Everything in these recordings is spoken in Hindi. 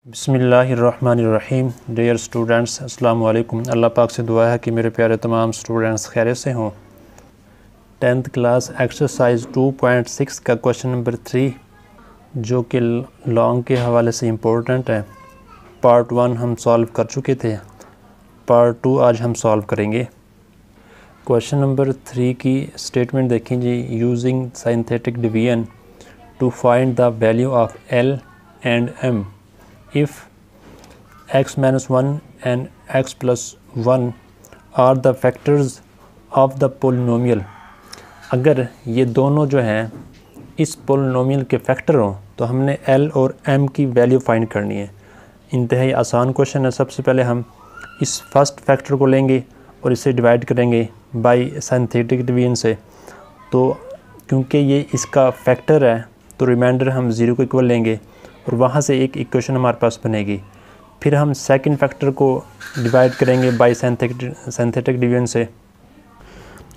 बिस्मिल्लाहिर्रहमानिर्रहीम। डियर स्टूडेंट्स, अस्सलाम वालेकुम। अल्लाह पाक से दुआ है कि मेरे प्यारे तमाम स्टूडेंट्स खैरियत से हों। 10th क्लास एक्सरसाइज 2.6 का क्वेश्चन नंबर 3 जो कि लॉन्ग के हवाले से इम्पोर्टेंट है। पार्ट 1 हम सॉल्व कर चुके थे, पार्ट 2 आज हम सॉल्व करेंगे। क्वेश्चन नंबर 3 की स्टेटमेंट देखें जी। Using synthetic division to find the value of L and M if x-1 and x plus 1 are the factors of the polynomial। अगर ये दोनों जो हैं इस पोलिनोमियल के फैक्टर हों तो हमने L और M की वैल्यू फाइंड करनी है। इंतहाई आसान क्वेश्चन है। सबसे पहले हम इस फर्स्ट फैक्टर को लेंगे और इसे डिवाइड करेंगे बाय सिंथेटिक डिवीजन से। तो क्योंकि ये इसका फैक्टर है तो रिमाइंडर हम 0 को इक्वल लेंगे और वहाँ से एक इक्वेशन हमारे पास बनेगी। फिर हम सेकंड फैक्टर को डिवाइड करेंगे बाय सिंथेटिक डिवीजन से।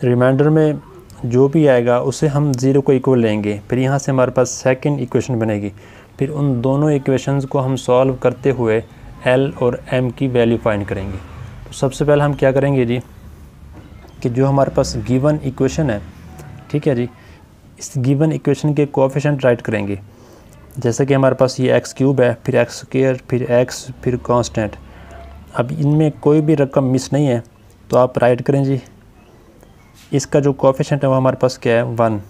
रिमाइंडर में जो भी आएगा उसे हम 0 को इक्वल लेंगे। फिर यहाँ से हमारे पास सेकंड इक्वेशन बनेगी। फिर उन दोनों इक्वेशंस को हम सॉल्व करते हुए L और M की वैल्यू फाइंड करेंगे। तो सबसे पहले हम क्या करेंगे जी कि जो हमारे पास गिवन इक्वेशन है, ठीक है जी, इस गिवन इक्वेशन के कोएफिशिएंट राइट करेंगे। जैसे कि हमारे पास ये x³ है, फिर x², फिर x, फिर कांस्टेंट। अब इनमें कोई भी रकम मिस नहीं है तो आप राइट करें जी। इसका जो कोएफिशिएंट है वो हमारे पास क्या है, 1।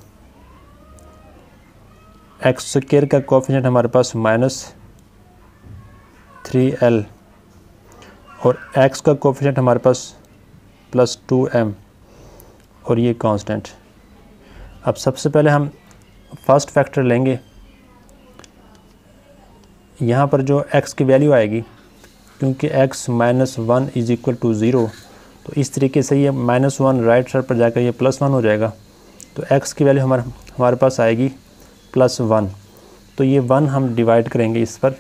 x² का कोएफिशिएंट हमारे पास -3l और x का कोएफिशिएंट हमारे पास +2m और ये कांस्टेंट। अब सबसे पहले हम फर्स्ट फैक्टर लेंगे। यहाँ पर जो x की वैल्यू आएगी, क्योंकि x -1 = 0, तो इस तरीके से ये -1 राइट साइड पर जाकर ये +1 हो जाएगा। तो x की वैल्यू हमारे पास आएगी +1। तो ये 1 हम डिवाइड करेंगे इस पर।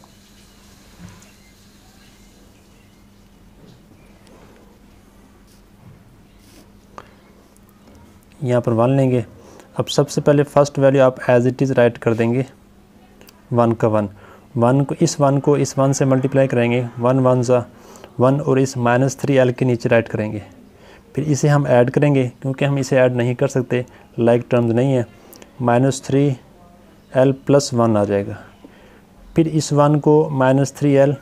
यहाँ पर 1 लेंगे। अब सबसे पहले फर्स्ट वैल्यू आप एज इट इज़ राइट कर देंगे 1 का 1 को इस 1 से मल्टीप्लाई करेंगे। 1 1 ज़ा 1 और इस -3l के नीचे राइट करेंगे। फिर इसे हम ऐड करेंगे, क्योंकि हम इसे ऐड नहीं कर सकते, लाइक टर्म्स नहीं है। -3l + 1 आ जाएगा। फिर इस 1 को -3l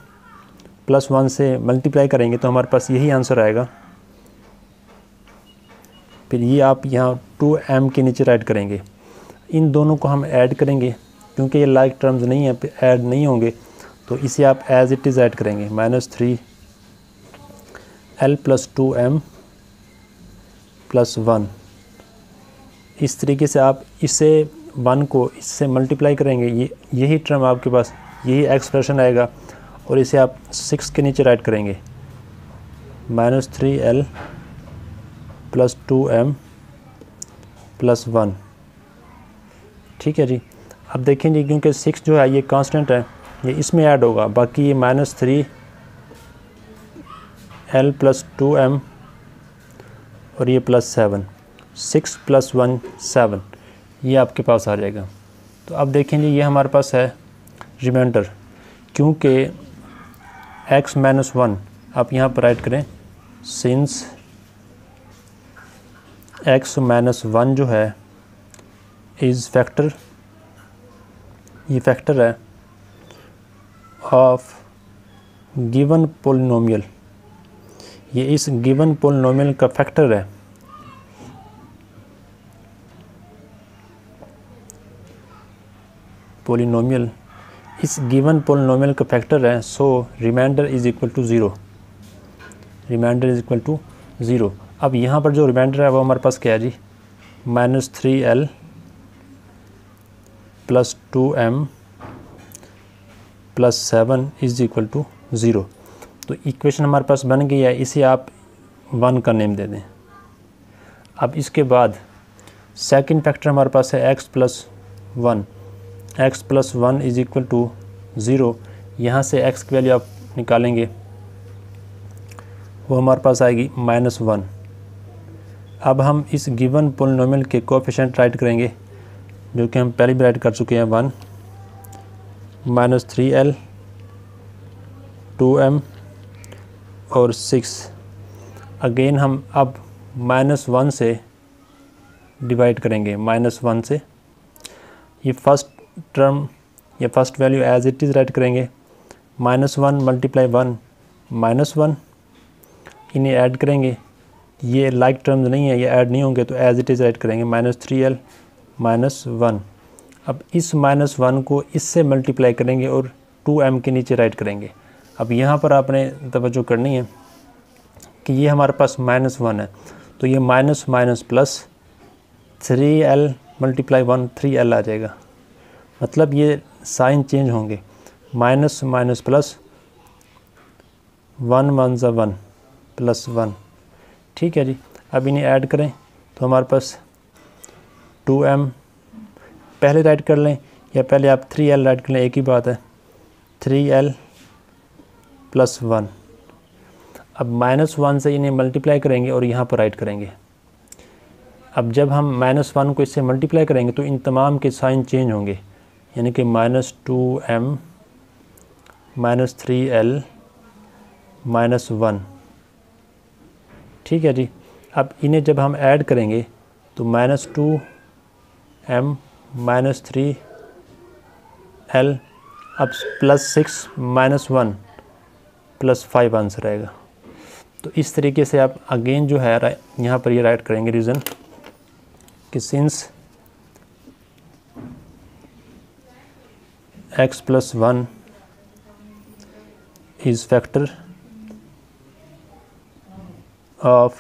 + 1 से मल्टीप्लाई करेंगे तो हमारे पास यही आंसर आएगा। फिर ये आप यहाँ 2m के नीचे राइट करेंगे। इन दोनों को हम ऐड करेंगे, क्योंकि ये लाइक टर्म्स नहीं है, ऐड नहीं होंगे, तो इसे आप एज इट इज़ ऐड करेंगे। -3l + 2m + 1। इस तरीके से आप इसे 1 को इससे मल्टीप्लाई करेंगे, यही टर्म आपके पास, यही एक्सप्रेशन आएगा। और इसे आप 6 के नीचे राइट करेंगे। -3l + 2m + 1। ठीक है जी। अब देखें जी, क्योंकि 6 जो है ये कांस्टेंट है, ये इसमें ऐड होगा। बाकी ये -3l + 2m और ये +7, 6 + 1 7, ये आपके पास आ जाएगा। तो अब देखें जी, ये हमारे पास है रिमाइंडर। क्योंकि x-1 आप यहाँ पर राइट करें, सिंस x-1 जो है इज़ फैक्टर, ये फैक्टर है ऑफ गिवन पोलिनोमियल। ये इस गिवन पोलिनोमियल का फैक्टर है। पोलिनोमियल इस गिवन पोलिनोमियल का फैक्टर है। So remainder is equal to 0। Remainder is equal to 0। अब यहाँ पर जो रिमाइंडर है वो हमारे पास क्या है जी, -3l + 2m + 7 = 0। तो इक्वेशन हमारे पास बन गई है। इसे आप 1 का नेम दे दें। अब इसके बाद सेकंड फैक्टर हमारे पास है x + 1। x + 1 = 0। यहाँ से x की वैल्यू आप निकालेंगे, वो हमारे पास आएगी -1। अब हम इस गिवन पोलिनोमियल के कोएफिशिएंट राइट करेंगे, जो कि हम पहले भी राइट कर चुके हैं। 1 -3l 2m और 6। अगेन हम अब -1 से डिवाइड करेंगे, -1 से। ये फर्स्ट टर्म या first value as it is write करेंगे। -1 × 1 -1, इन्हें ऐड करेंगे। ये लाइक टर्म्स नहीं है, ये ऐड नहीं होंगे, तो एज इट इज़ राइट करेंगे। -3l -1। अब इस -1 को इससे मल्टीप्लाई करेंगे और 2m के नीचे राइट करेंगे। अब यहाँ पर आपने तवज्जो करनी है कि ये हमारे पास -1 है, तो ये minus minus plus 3l × 1 3l आ जाएगा। मतलब ये साइन चेंज होंगे, माइनस माइनस प्लस 1 1 ज़ा 1 +1। ठीक है जी। अब इन्हें ऐड करें तो हमारे पास 2m पहले राइट कर लें या पहले आप 3l राइट कर लें, एक ही बात है। 3l + 1। अब -1 से इन्हें मल्टीप्लाई करेंगे और यहाँ पर राइट करेंगे। अब जब हम -1 को इससे मल्टीप्लाई करेंगे तो इन तमाम के साइन चेंज होंगे, यानी कि -2m -3l -1। ठीक है जी। अब इन्हें जब हम ऐड करेंगे तो -2m -3l अब +6 -1 +5 आंसर आएगा। तो इस तरीके से आप अगेन जो है यहाँ पर ये राइट करेंगे रीज़न कि since x + 1 is factor of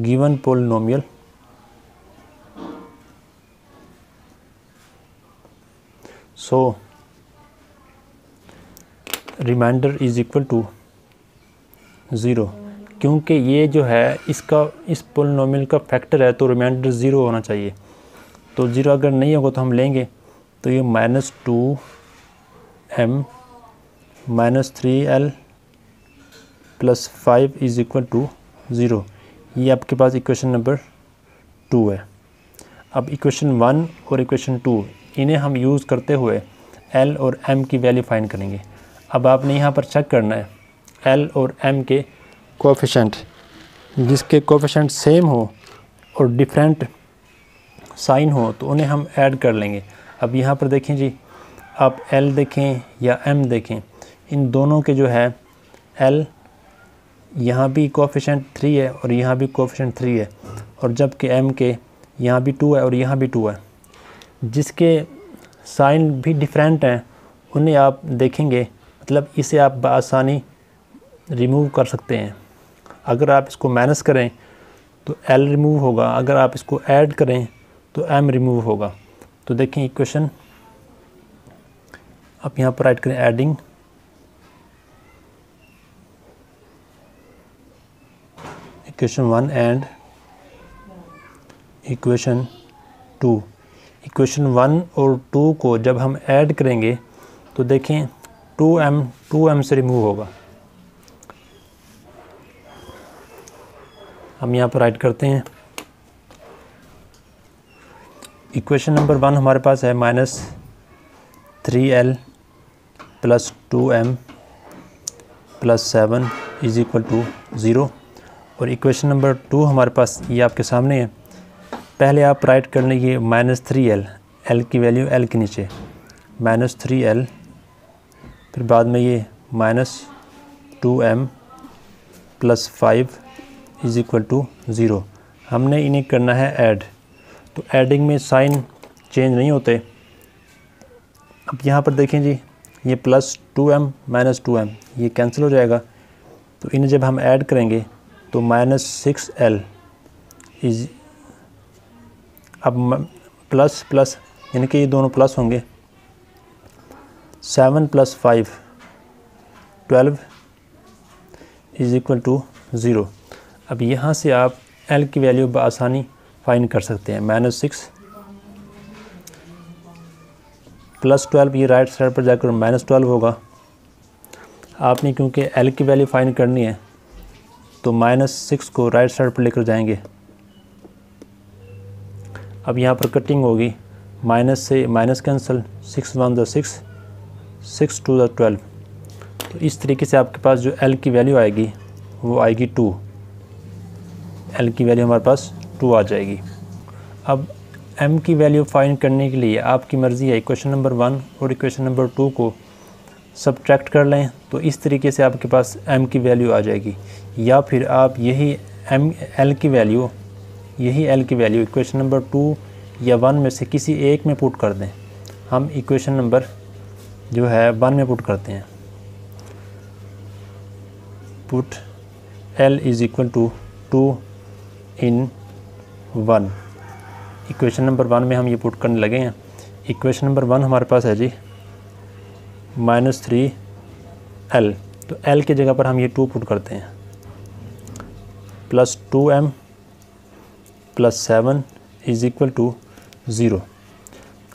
given polynomial, so remainder is equal to 0। क्योंकि ये जो है इस पोलिनोमियल का फैक्टर है तो रिमाइंडर 0 होना चाहिए। तो 0 अगर नहीं होगा तो हम लेंगे तो ये -2m -3l + 5 = 0। ये आपके पास इक्वेशन नंबर 2 है। अब इक्वेशन 1 और इक्वेशन 2 इन्हें हम यूज़ करते हुए l और m की वैल्यू फाइंड करेंगे। अब आपने यहाँ पर चेक करना है l और m के कोएफिशिएंट, जिसके कोएफिशिएंट सेम हो और डिफरेंट साइन हो तो उन्हें हम ऐड कर लेंगे। अब यहाँ पर देखें जी, आप l देखें या m देखें, इन दोनों के जो है l यहाँ भी कोएफिशिएंट 3 है और यहाँ भी कोएफिशिएंट 3 है, और जबकि m के यहाँ भी 2 है और यहाँ भी 2 है। जिसके साइन भी डिफरेंट हैं उन्हें आप देखेंगे, मतलब इसे आप बआसानी रिमूव कर सकते हैं। अगर आप इसको माइनस करें तो l रिमूव होगा, अगर आप इसको ऐड करें तो m रिमूव होगा। तो देखें इक्वेशन, आप यहाँ पर राइट करें adding equation 1 and equation 2। Equation 1 और 2 को जब हम ऐड करेंगे तो देखें 2m से रिमूव होगा। हम यहाँ पर राइट करते हैं इक्वेशन नंबर 1 हमारे पास है -3l + 2m + 7 = 0। और इक्वेशन नंबर 2 हमारे पास ये आपके सामने है। पहले आप राइट कर लेंगे -3l, l की वैल्यू l के नीचे -3l, फिर बाद में ये -2m + 5 = 0। हमने इन्हें करना है ऐड, तो एडिंग में साइन चेंज नहीं होते। अब यहाँ पर देखें जी, ये +2m -2m ये कैंसिल हो जाएगा, तो इन्हें जब हम ऐड करेंगे तो -6l इज, अब प्लस प्लस यानी कि ये दोनों प्लस होंगे। 7 + 5 12 = 0। अब यहाँ से आप l की वैल्यू बआसानी फाइंड कर सकते हैं। -6 + 12, ये राइट साइड पर जाकर -12 होगा। आपने क्योंकि l की वैल्यू फाइंड करनी है तो -6 को राइट साइड पर लेकर जाएंगे। अब यहाँ पर कटिंग होगी, माइनस से माइनस कैंसिल, 6 1 = 6, 6 2 = 12। तो इस तरीके से आपके पास जो L की वैल्यू आएगी वो आएगी 2। L की वैल्यू हमारे पास 2 आ जाएगी। अब M की वैल्यू फाइंड करने के लिए आपकी मर्ज़ी है इक्वेशन नंबर 1 और इक्वेशन नंबर 2 को सब्ट्रैक्ट कर लें, तो इस तरीके से आपके पास M की वैल्यू आ जाएगी। या फिर आप यही L की वैल्यू इक्वेशन नंबर 2 या 1 में से किसी एक में पुट कर दें। हम इक्वेशन नंबर जो है 1 में पुट करते हैं। Put L is equal to 2 in 1। Equation number 1 में हम ये पुट करने लगे हैं। इक्वेशन नंबर 1 हमारे पास है जी -3L, तो L की जगह पर हम ये 2 पुट करते हैं, plus 2M plus 7 is equal to 0।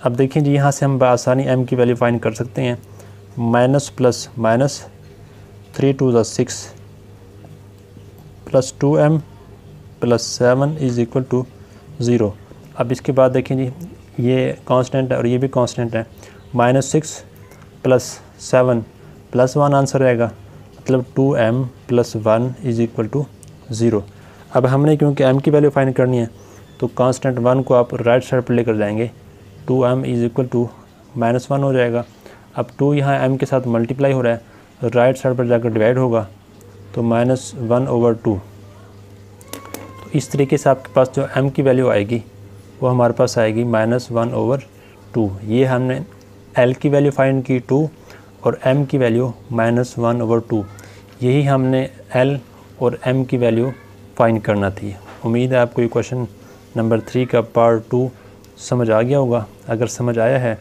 अब देखिए जी, यहाँ से हम बआसानी M की वैल्यू फाइंड कर सकते हैं। Minus plus minus 3 2 6 plus 2M plus 7 is equal to 0। अब इसके बाद देखें जी, ये कांस्टेंट है और ये भी कांस्टेंट है। -6 प्लस 7 प्लस 1 आंसर आएगा, मतलब 2M plus 1 is equal to 0। अब हमने क्योंकि M की वैल्यू फाइंड करनी है तो कांस्टेंट 1 को आप राइट साइड पर लेकर जाएंगे, 2M इज़ इक्वल टू -1 हो जाएगा। अब 2 यहाँ M के साथ मल्टीप्लाई हो रहा है, राइट साइड पर जाकर डिवाइड होगा तो -1/2। तो इस तरीके से आपके पास जो M की वैल्यू आएगी वो हमारे पास आएगी -1/2। ये हमने L की वैल्यू फाइंड की 2 और M की वैल्यू -1/2। यही हमने L और M की वैल्यू फाइंड करना थी। उम्मीद है आपको ये क्वेश्चन नंबर 3 का पार्ट 2 समझ आ गया होगा। अगर समझ आया है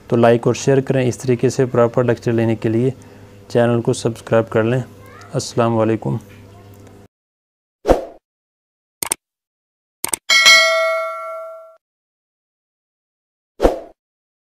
तो लाइक और शेयर करें। इस तरीके से प्रॉपर लेक्चर लेने के लिए चैनल को सब्सक्राइब कर लें। अस्सलाम वालेकुम।